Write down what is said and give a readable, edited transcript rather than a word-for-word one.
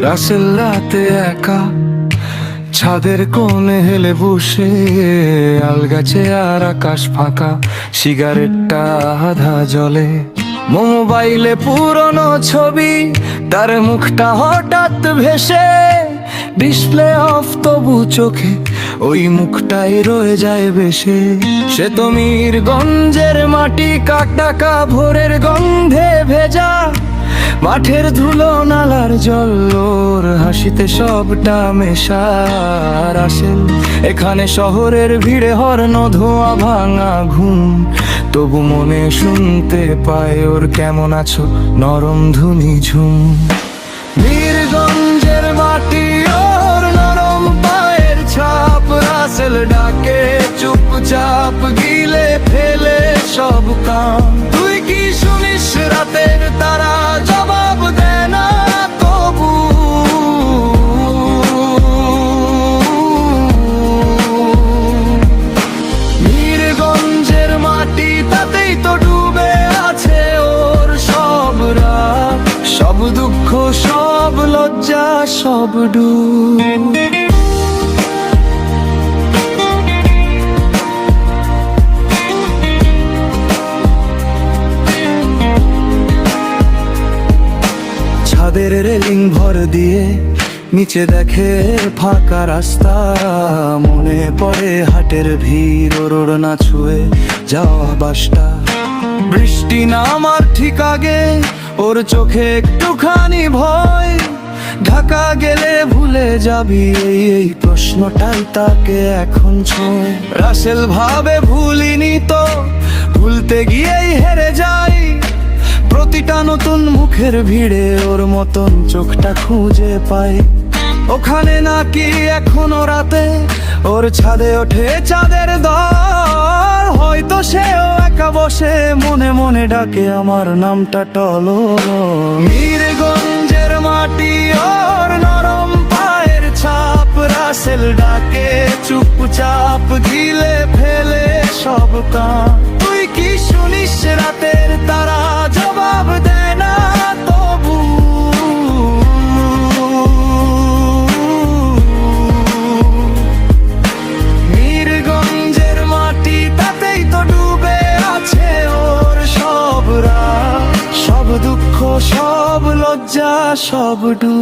রাসেল রাতে একা ছাদের কোণে হেলে বসে, আলগাছে আর আকাশ ফাঁকা, সিগারেটটা আধা জলে। মোবাইলে পুরনো ছবি, তার মুখটা হঠাৎ ভেসে, ডিসপ্লে অফ তবু চোখে ওই মুখটাই রয়ে যায় বেশে। সে তো মিরগঞ্জের মাটি, কাটা ভোরের গন্ধে ভেজা, মাঠের ধুলো নালার জল, ওর হাসিতে সবটা মেশা। রাসেল এখানে শহরের ভিড়ে হর্ন, ধোঁয়া ভাঙা ঘুম, তবু মনে শুনতে পায় ওর কেমন আছো নরম ধুনি ঝুম। মিরগঞ্জের মাটি, ওর নরম পায়ের ছাপ, রাসেল ডাকে চুপচাপ, গিলে ফেলে সব কাম। তুই কি শুনিস রাতের তারা, জবাব দেয় না তবু। মিরগঞ্জের মাটি, তাতেই তো ডুবে আছে ওর সব রাত, সব দুঃখ, সব লজ্জা, সব ডুব। ছাদের রেলিং ভর দিয়ে নিচে দেখে ফাঁকা রাস্তা, মনে পড়ে হাটের ভিড়, ওর না ছুঁয়ে যাওয়া বাসটা। বৃষ্টি নামার ঠিক আগে ওর চোখে একটুখানি ভয়, ঢাকা গেলে ভুলে যাবি, এই প্রশ্নটাই তাকে এখন ছোঁয়। রাসেল ভাবে ভুলিনি তো, ভুলতে গিয়েই হেরে যাই, প্রতিটা নতুন মুখের ভিড়ে ওর মতন চোখটা খুঁজে পাই। ওখানে নাকি এখনো রাতে ওর ছাদে ওঠে চাঁদের দল, হয়তো সেও একা বসে মনে মনে ডাকে আমার নামটা টলো। মিরগঞ্জের মাটি, ওর নরম পায়ের ছাপ, রাসেল ডাকে চুপচাপ, গিলে ফেলে সব কাম। তুই কি শুনিস রাতের তারা, জবাব দেয় না তবু। মিরগঞ্জের মাটি, তাতেই তো ডুবে আছে ওর সব রাত, সব দুঃখ, সব লজ্জা, সব ডুব।